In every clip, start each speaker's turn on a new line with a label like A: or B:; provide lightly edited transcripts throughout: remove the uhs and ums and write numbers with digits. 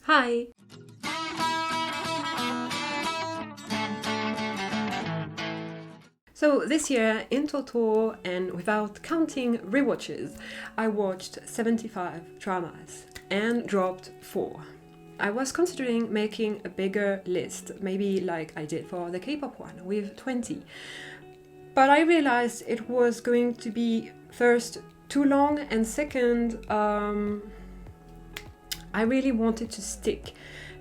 A: Hi! So this year, in total, and without counting rewatches, I watched 75 dramas and dropped 4. I was considering making a bigger list, maybe like I did for the K-pop one, with 20. But I realized it was going to be, first, too long, and second, I really wanted to stick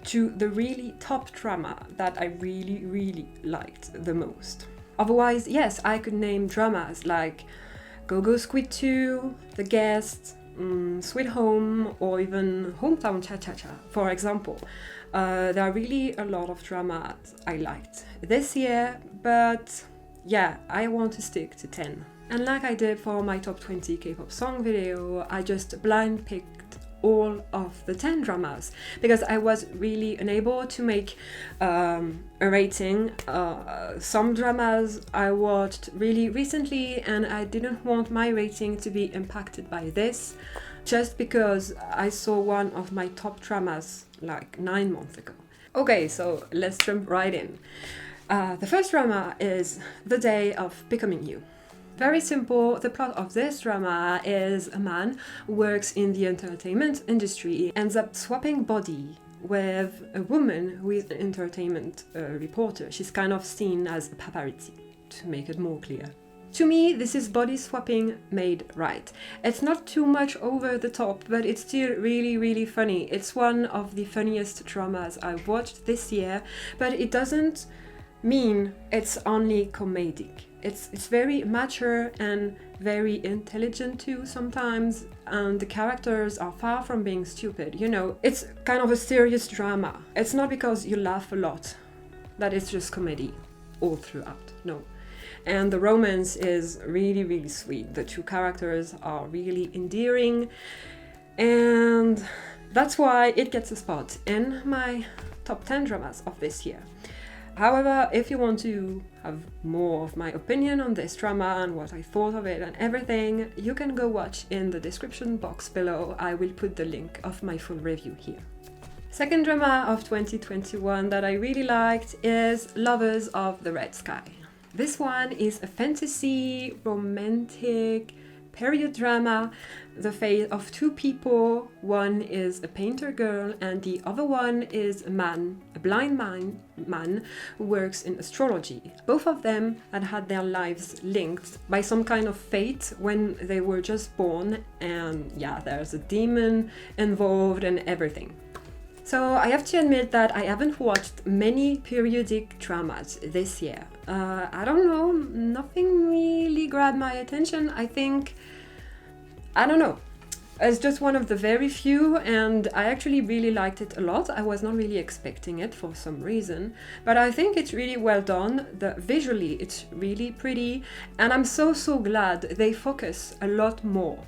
A: to the really top drama that I really liked the most. Otherwise, yes, I could name dramas like Go Go Squid 2, The Guest, Sweet Home, or even Hometown Cha-Cha-Cha, for example. There are really a lot of dramas I liked this year, but yeah, I want to stick to 10. And like I did for my top 20 K-pop song video, I just blind picked all of the 10 dramas because I was really unable to make a rating. Some dramas I watched really recently and I didn't want my rating to be impacted by this just because I saw one of my top dramas like 9 months ago. Okay, so let's jump right in. The first drama is The Day of Becoming You. Very simple, the plot of this drama is a man who works in the entertainment industry, ends up swapping body with a woman who is an entertainment reporter. She's kind of seen as a paparazzi, to make it more clear. To me, this is body swapping made right. It's not too much over the top, but it's still really funny. It's one of the funniest dramas I've watched this year, but it doesn't mean it's only comedic. It's very mature and very intelligent too sometimes, and the characters are far from being stupid. You know, it's kind of a serious drama. It's not because you laugh a lot that it's just comedy all throughout, no. And the romance is really sweet. The two characters are really endearing, and that's why it gets a spot in my top 10 dramas of this year. However, if you want to have more of my opinion on this drama and what I thought of it and everything, you can go watch in the description box below. I will put the link of my full review here. Second drama of 2021 that I really liked is Lovers of the Red Sky. This one is a fantasy, romantic, period drama, the fate of two people. One is a painter girl and the other one is a man, a blind man who works in astrology. Both of them had their lives linked by some kind of fate when they were just born, and yeah, there's a demon involved and everything. So I have to admit that I haven't watched many periodic dramas this year. I don't know, nothing really grabbed my attention. I don't know. It's just one of the very few, and I actually really liked it a lot. I was not really expecting it for some reason, but I think it's really well done. Visually, it's really pretty, and I'm so glad they focus a lot more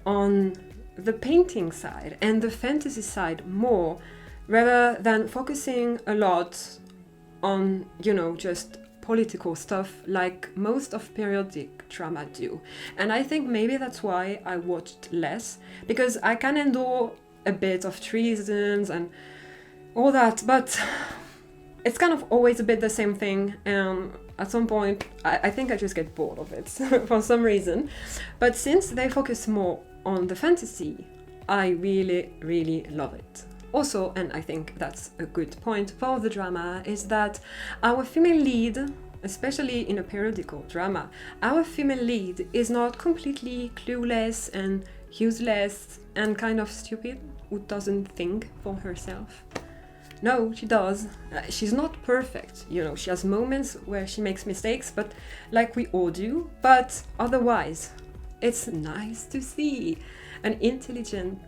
A: on the painting side and the fantasy side more, rather than focusing a lot on, you know, just political stuff like most of periodic drama do. And I think maybe that's why I watched less, because I can endure a bit of treasons and all that, but it's kind of always a bit the same thing, and at some point I think I just get bored of it for some reason. But since they focus more on the fantasy, I really love it. Also, and I think that's a good point for the drama, is that our female lead, especially in a periodical drama, our female lead is not completely clueless and useless and kind of stupid, who doesn't think for herself. No, she does. She's not perfect, you know, she has moments where she makes mistakes, but like we all do, but otherwise, it's nice to see an intelligent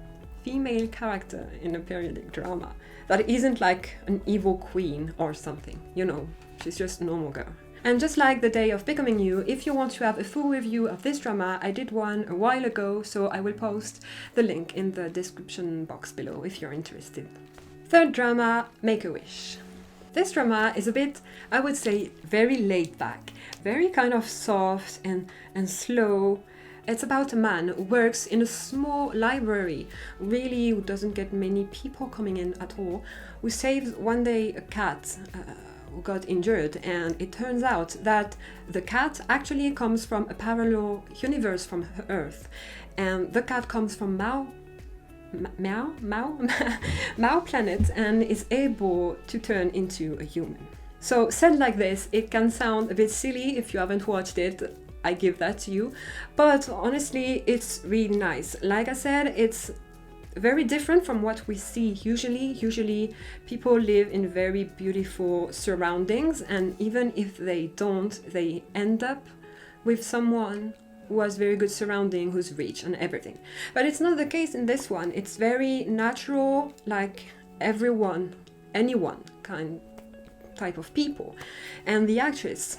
A: female character in a periodic drama that isn't like an evil queen or something, you know, she's just a normal girl. And just like The Day of Becoming You, if you want to have a full review of this drama, I did one a while ago, so I will post the link in the description box below if you're interested. Third drama, Make-A-Wish. This drama is a bit, I would say, very laid back, very kind of soft and slow. It's about a man who works in a small library, really, who doesn't get many people coming in at all, who saves one day a cat who got injured, and it turns out that the cat actually comes from a parallel universe from Earth, and the cat comes from Mao planet and is able to turn into a human. So said like this, it can sound a bit silly if you haven't watched it. I give that to you, but honestly, it's really nice. Like I said, it's very different from what we see usually. Usually people live in very beautiful surroundings, and even if they don't, they end up with someone who has very good surrounding, who's rich and everything. But it's not the case in this one. It's very natural, like anyone type of people. And the actress,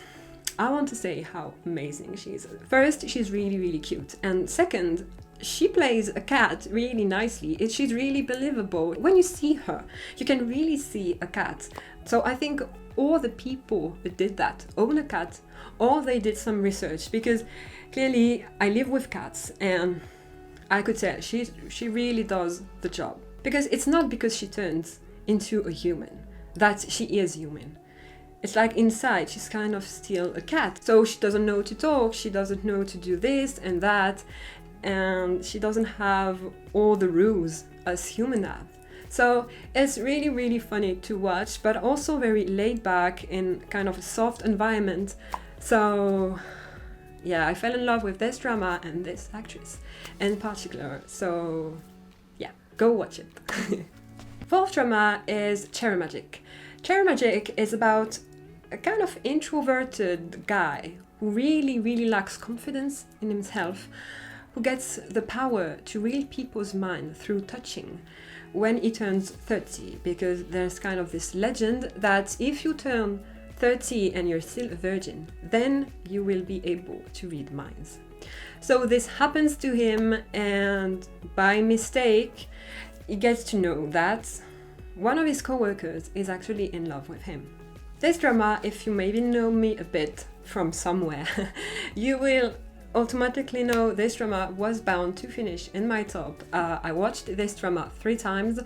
A: I want to say how amazing she is. First, she's really, really cute. And second, she plays a cat really nicely. She's really believable. When you see her, you can really see a cat. So I think all the people that did that own a cat, or they did some research, because clearly I live with cats and I could tell she really does the job. Because it's not because she turns into a human that she is human. It's like inside she's kind of still a cat. So she doesn't know to talk, she doesn't know to do this and that, and she doesn't have all the rules as humans have. So it's really, really funny to watch, but also very laid back in kind of a soft environment. So yeah, I fell in love with this drama and this actress in particular. So yeah, go watch it. Fourth drama is Cherry Magic. Cherry Magic is about a kind of introverted guy who really, really lacks confidence in himself, who gets the power to read people's mind through touching when he turns 30, because there's kind of this legend that if you turn 30 and you're still a virgin, then you will be able to read minds. So this happens to him, and by mistake, he gets to know that one of his co-workers is actually in love with him. This drama, if you maybe know me a bit from somewhere, you will automatically know this drama was bound to finish in my top. I watched this drama 3 times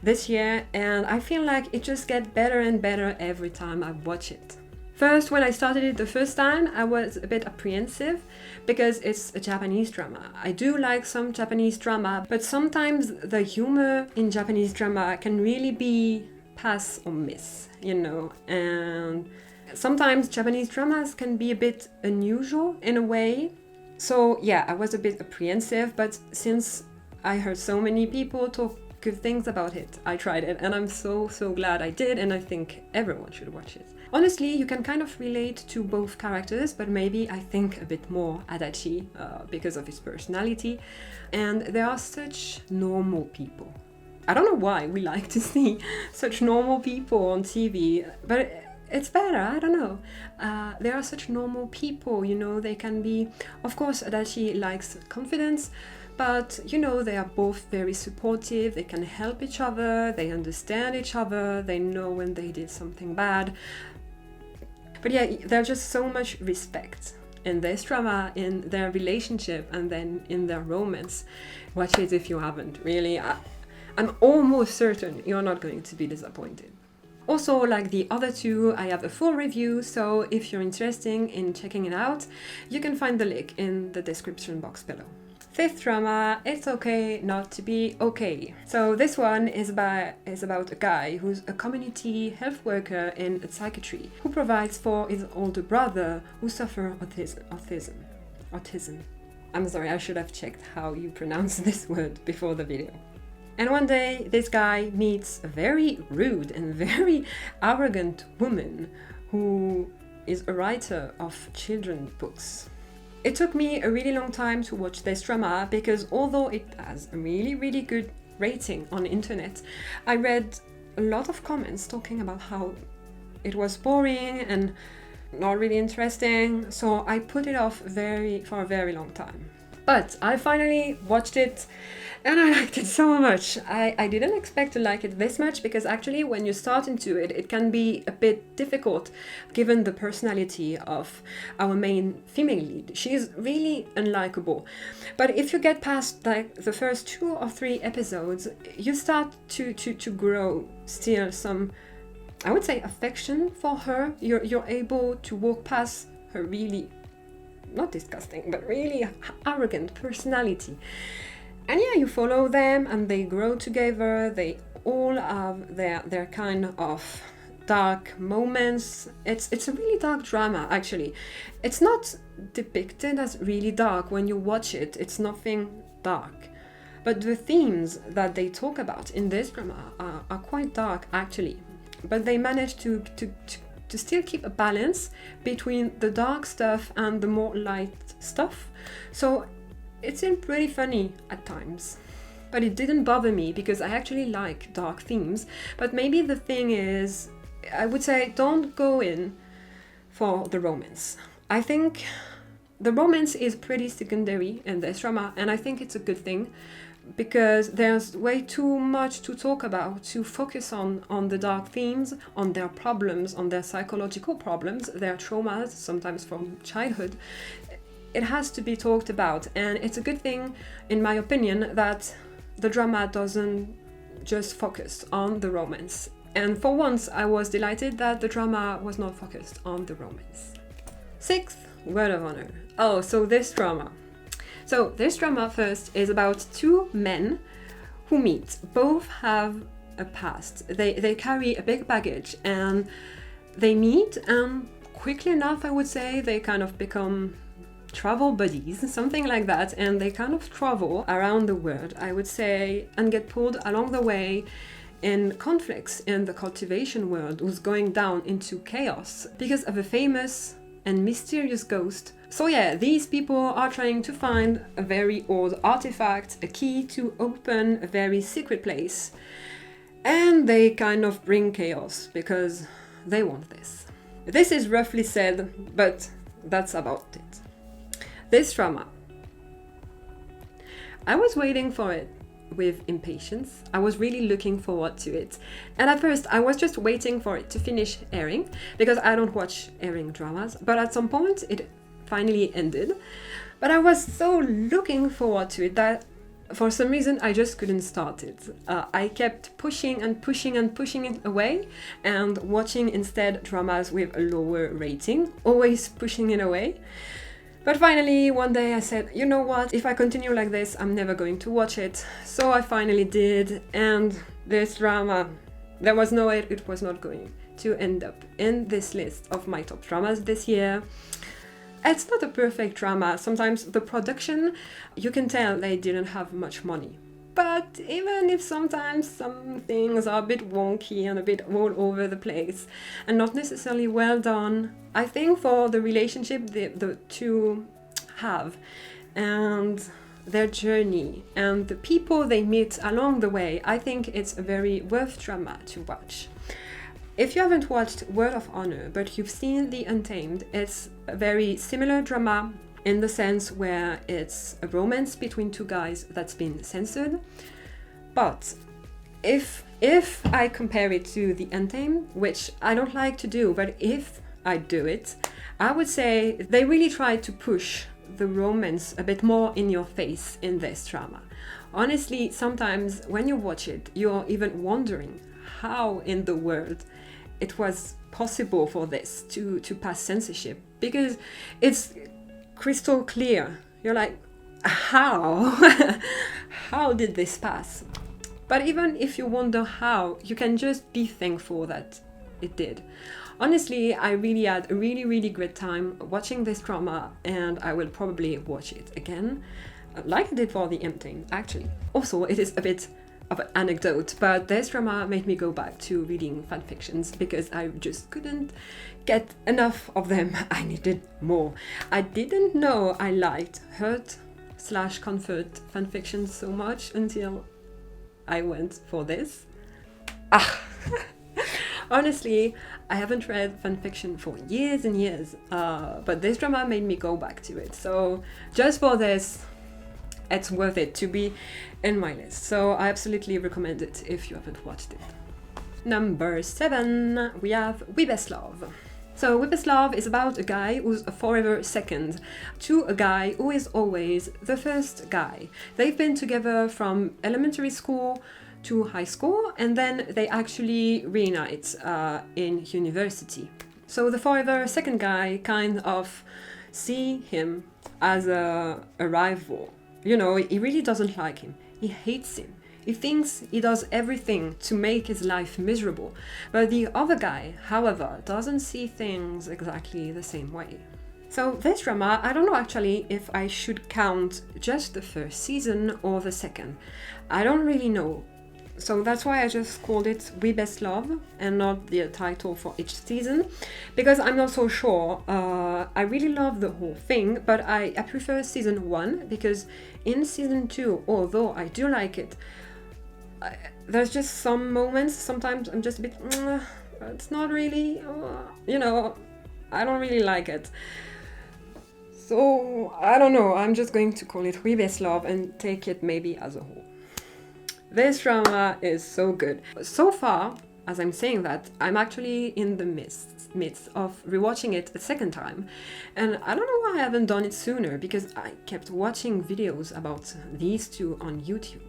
A: this year, and I feel like it just gets better and better every time I watch it. First, when I started it the first time, I was a bit apprehensive because it's a Japanese drama. I do like some Japanese drama, but sometimes the humor in Japanese drama can really be pass or miss, you know, and sometimes Japanese dramas can be a bit unusual in a way. So yeah, I was a bit apprehensive, but since I heard so many people talk good things about it, I tried it, and I'm so glad I did, and I think everyone should watch it. Honestly, you can kind of relate to both characters, but maybe I think a bit more Adachi because of his personality, and they are such normal people. I don't know why we like to see such normal people on TV, but it's better, I don't know. They are such normal people, you know, they can be, of course, Adachi likes confidence, but you know, they are both very supportive, they can help each other, they understand each other, they know when they did something bad. But yeah, there's just so much respect in this drama, in their relationship, and then in their romance. Watch it if you haven't, really. I'm almost certain you're not going to be disappointed. Also, like the other two, I have a full review, so if you're interested in checking it out, you can find the link in the description box below. Fifth drama, It's Okay Not to Be Okay. So this one is about a guy who's a community health worker in psychiatry who provides for his older brother who suffers autism. I'm sorry, I should have checked how you pronounce this word before the video. And one day, this guy meets a very rude and very arrogant woman who is a writer of children's books. It took me a really long time to watch this drama because although it has a really, really good rating on the internet, I read a lot of comments talking about how it was boring and not really interesting, so I put it off for a very long time. But I finally watched it and I liked it so much. I didn't expect to like it this much because actually when you start into it, it can be a bit difficult given the personality of our main female lead. She's really unlikable. But if you get past like the first 2 or 3 episodes, you start to grow still some, I would say, affection for her. You're able to walk past her really, not disgusting, but really arrogant personality. And yeah, you follow them and they grow together. They all have their kind of dark moments. It's a really dark drama, actually. It's not depicted as really dark when you watch it. It's nothing dark. But the themes that they talk about in this drama are quite dark, actually. But they manage to still keep a balance between the dark stuff and the more light stuff. So it's been pretty funny at times. But it didn't bother me because I actually like dark themes. But maybe the thing is, I would say don't go in for the romance. I think the romance is pretty secondary in this drama, and I think it's a good thing because there's way too much to talk about, to focus on the dark themes, on their problems, on their psychological problems, their traumas, sometimes from childhood. It has to be talked about, and it's a good thing, in my opinion, that the drama doesn't just focus on the romance. And for once, I was delighted that the drama was not focused on the romance. 6th, Word of Honor. Oh, so this drama first is about 2 men who meet. Both have a past. They carry a big baggage and they meet, and quickly enough, I would say, they kind of become travel buddies, something like that, and they kind of travel around the world, I would say, and get pulled along the way in conflicts in the cultivation world who's going down into chaos because of a famous and mysterious ghost. So yeah, these people are trying to find a very old artifact, a key to open a very secret place, and they kind of bring chaos because they want this. This is roughly said, but that's about it. This drama, I was waiting for it with impatience. I was really looking forward to it. And at first, I was just waiting for it to finish airing because I don't watch airing dramas. But at some point, it finally ended. But I was so looking forward to it that for some reason, I just couldn't start it. I kept pushing and pushing and pushing it away and watching instead dramas with a lower rating, always pushing it away. But finally, one day I said, you know what, if I continue like this, I'm never going to watch it. So I finally did, and this drama, there was no way it was not going to end up in this list of my top dramas this year. It's not a perfect drama. Sometimes the production, you can tell they didn't have much money. But even if sometimes some things are a bit wonky and a bit all over the place and not necessarily well done, I think for the relationship the two have and their journey and the people they meet along the way, I think it's a very worth drama to watch. If you haven't watched Word of Honor, but you've seen The Untamed, it's a very similar drama in the sense where it's a romance between 2 guys that's been censored. But if I compare it to The Untamed, which I don't like to do, but if I do it, I would say they really try to push the romance a bit more in your face in this drama. Honestly, sometimes when you watch it, you're even wondering how in the world it was possible for this to pass censorship, because it's crystal clear. You're like, how? How did this pass? But even if you wonder how, you can just be thankful that it did. Honestly, I really had a really great time watching this drama, and I will probably watch it again, like I did for The Untamed, actually. Also, it is a bit of an anecdote, but this drama made me go back to reading fanfictions because I just couldn't get enough of them. I needed more. I didn't know I liked hurt/comfort fanfictions so much until I went for this. Honestly, I haven't read fanfiction for years and years, but this drama made me go back to it. So just for this, it's worth it to be in my list. So I absolutely recommend it if you haven't watched it. Number 7, we have We Best Love. So We Best Love is about a guy who's forever second to a guy who is always the first guy. They've been together from elementary school to high school, and then they actually reunite in university. So the forever second guy kind of see him as a rival. You know, he really doesn't like him. He hates him. He thinks he does everything to make his life miserable. But the other guy, however, doesn't see things exactly the same way. So this drama, I don't know actually if I should count just the first season or the second. I don't really know. So that's why I just called it We Best Love and not the title for each season, because I'm not so sure. I really love the whole thing, but I prefer season 1, because in season 2, although I do like it, there's just some moments, sometimes I'm just a bit, it's not really, you know, I don't really like it. So, I don't know, I'm just going to call it We Best Love and take it maybe as a whole. This drama is so good. So far, as I'm saying that, I'm actually in the midst of rewatching it a second time. And I don't know why I haven't done it sooner, because I kept watching videos about these two on YouTube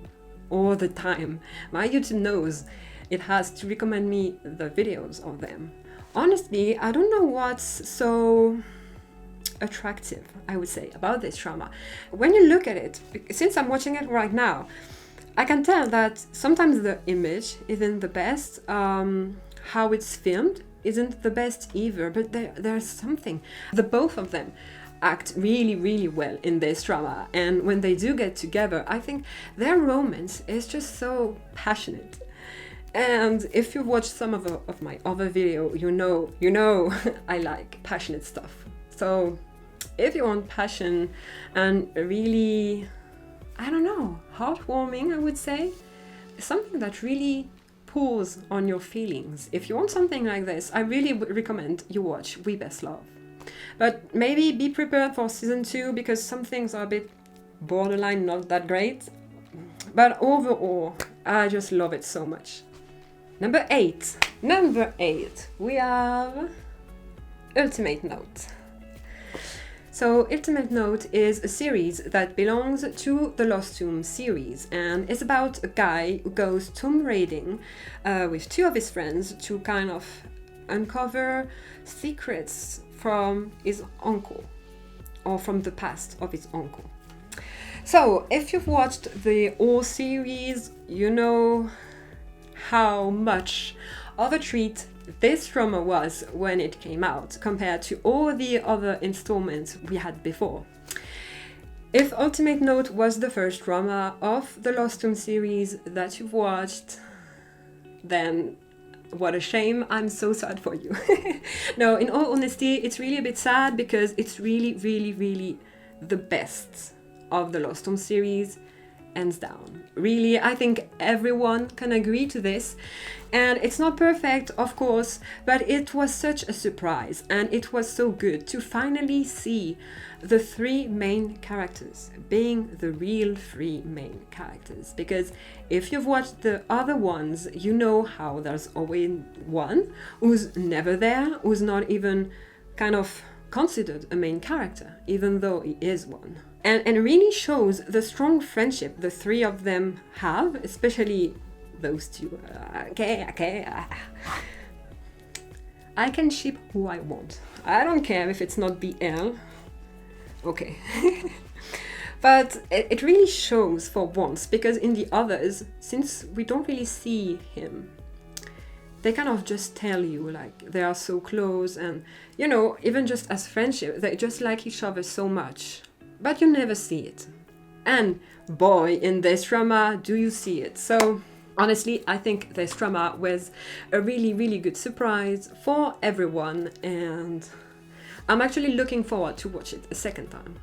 A: all the time. My YouTube knows it has to recommend me the videos of them. Honestly, I don't know what's so attractive, I would say, about this drama. When you look at it, since I'm watching it right now, I can tell that sometimes the image isn't the best, how it's filmed isn't the best either, but there's something. The both of them act really, really well in this drama, and when they do get together, I think their romance is just so passionate. And if you've watched some of my other video, you know I like passionate stuff. So if you want passion and really, I don't know, heartwarming, I would say, something that really pulls on your feelings. If you want something like this, I really would recommend you watch We Best Love. But maybe be prepared for season 2, because some things are a bit borderline not that great. But overall, I just love it so much. Number 8, we have Ultimate Note. So Ultimate Note is a series that belongs to the Lost Tomb series, and it's about a guy who goes tomb raiding with 2 of his friends to kind of uncover secrets from his uncle, or from the past of his uncle. So if you've watched the whole series, you know how much of a treat this drama was when it came out, compared to all the other installments we had before. If Ultimate Note was the first drama of the Lost Tomb series that you've watched, then what a shame, I'm so sad for you. No, in all honesty, it's really a bit sad, because it's really, really, really the best of the Lost Tomb series, hands down. Really, I think everyone can agree to this. And it's not perfect, of course, but it was such a surprise, and it was so good to finally see the 3 main characters being the real 3 main characters. Because if you've watched the other ones, you know how there's always one who's never there, who's not even kind of considered a main character, even though he is one. And it really shows the strong friendship the 3 of them have, especially those 2. I can ship who I want. I don't care if it's not BL. Okay. But it really shows for once, because in the others, since we don't really see him, they kind of just tell you like they are so close, and you know, even just as friendship, they just like each other so much. But you never see it. And boy, in this drama, do you see it. So honestly, I think this drama was a really, really good surprise for everyone, and I'm actually looking forward to watch it a second time.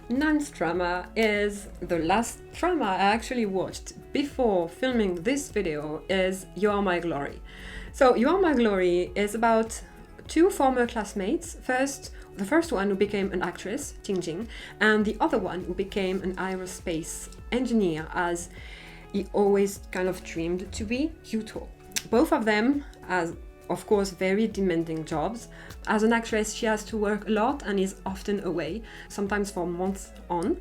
A: 9th drama is the last drama I actually watched before filming this video, is You Are My Glory. So You Are My Glory is about 2 former classmates. First, The first one who became an actress, Jing, and the other one who became an aerospace engineer, as he always kind of dreamed to be, Yuto. Both of them as, of course, very demanding jobs. As an actress, she has to work a lot and is often away, sometimes for months on.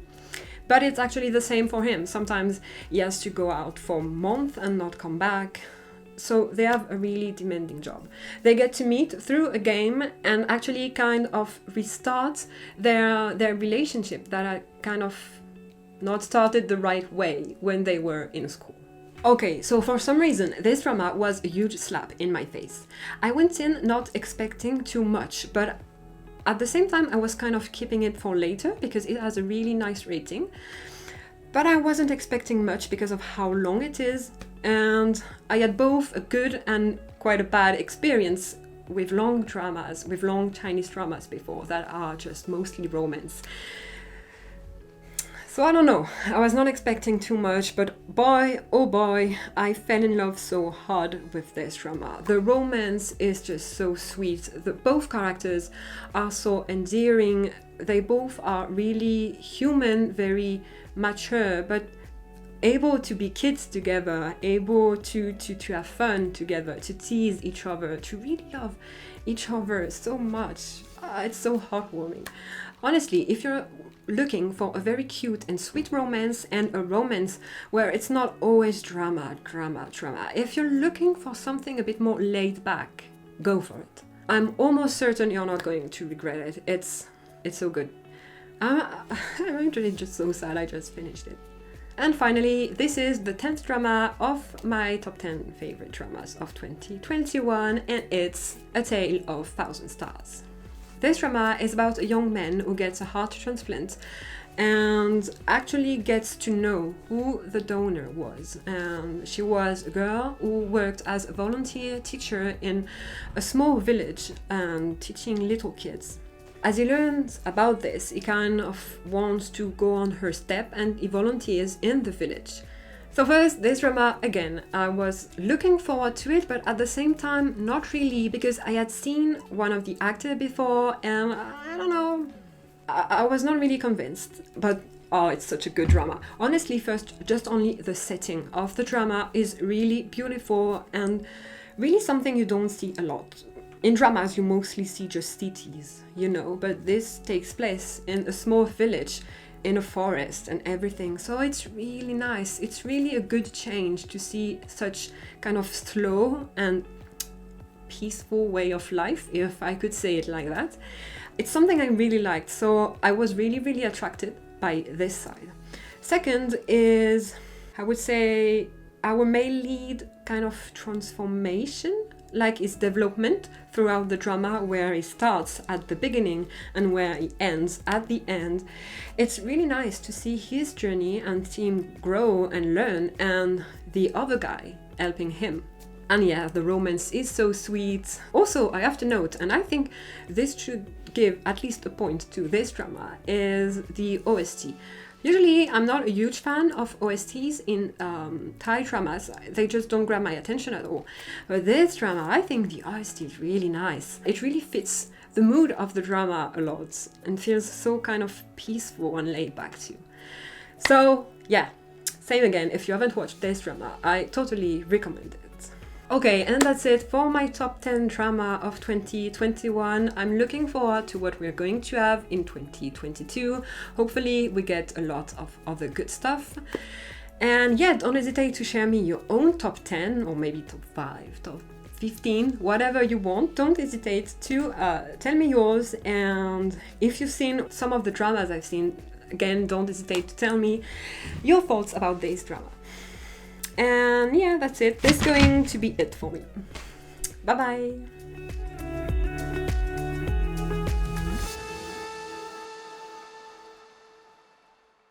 A: But it's actually the same for him. Sometimes he has to go out for a month and not come back. So they have a really demanding job. They get to meet through a game and actually kind of restart their relationship that had kind of not started the right way when they were in school. Okay, so for some reason, this drama was a huge slap in my face. I went in not expecting too much, but at the same time, I was kind of keeping it for later because it has a really nice rating. But I wasn't expecting much because of how long it is, and I had both a good and quite a bad experience with long dramas, with long Chinese dramas before that are just mostly romance. So I don't know, I was not expecting too much, but boy, oh boy, I fell in love so hard with this drama. The romance is just so sweet. Both characters are so endearing. They both are really human, very mature, but able to be kids together, able to have fun together, to tease each other, to really love each other so much. It's so heartwarming. Honestly, if you're looking for a very cute and sweet romance and a romance where it's not always drama, if you're looking for something a bit more laid back, go for it. I'm almost certain you're not going to regret it. It's so good. I'm actually just so sad I just finished it. And finally, this is the 10th drama of my top 10 favorite dramas of 2021, and it's A Tale of Thousand Stars. This drama is about a young man who gets a heart transplant and actually gets to know who the donor was. She was a girl who worked as a volunteer teacher in a small village and teaching little kids. As he learns about this, he kind of wants to go on her step and he volunteers in the village. So first, this drama, again, I was looking forward to it, but at the same time, not really, because I had seen one of the actors before and I don't know, I was not really convinced, but oh, it's such a good drama. Honestly, first, just only the setting of the drama is really beautiful and really something you don't see a lot. In dramas, you mostly see just cities, you know, but this takes place in a small village, in a forest and everything, so it's really nice. It's really a good change to see such kind of slow and peaceful way of life, if I could say it like that. It's something I really liked, so I was really attracted by this side. Second is, I would say, our male lead kind of transformation, like his development throughout the drama, where he starts at the beginning and where he ends at the end. It's really nice to see his journey and see him grow and learn, and the other guy helping him. And yeah, the romance is so sweet. Also, I have to note, and I think this should give at least a point to this drama, is the OST. Usually, I'm not a huge fan of OSTs in Thai dramas. They just don't grab my attention at all. But this drama, I think the OST is really nice. It really fits the mood of the drama a lot and feels so kind of peaceful and laid back too. So yeah, same again, if you haven't watched this drama, I totally recommend it. Okay, and that's it for my top 10 drama of 2021. I'm looking forward to what we're going to have in 2022. Hopefully we get a lot of other good stuff. And yeah, don't hesitate to share me your own top 10 or maybe top 5, top 15, whatever you want. Don't hesitate to tell me yours. And if you've seen some of the dramas I've seen, again, don't hesitate to tell me your thoughts about this drama. And yeah, that's it. This is going to be it for me. Bye bye.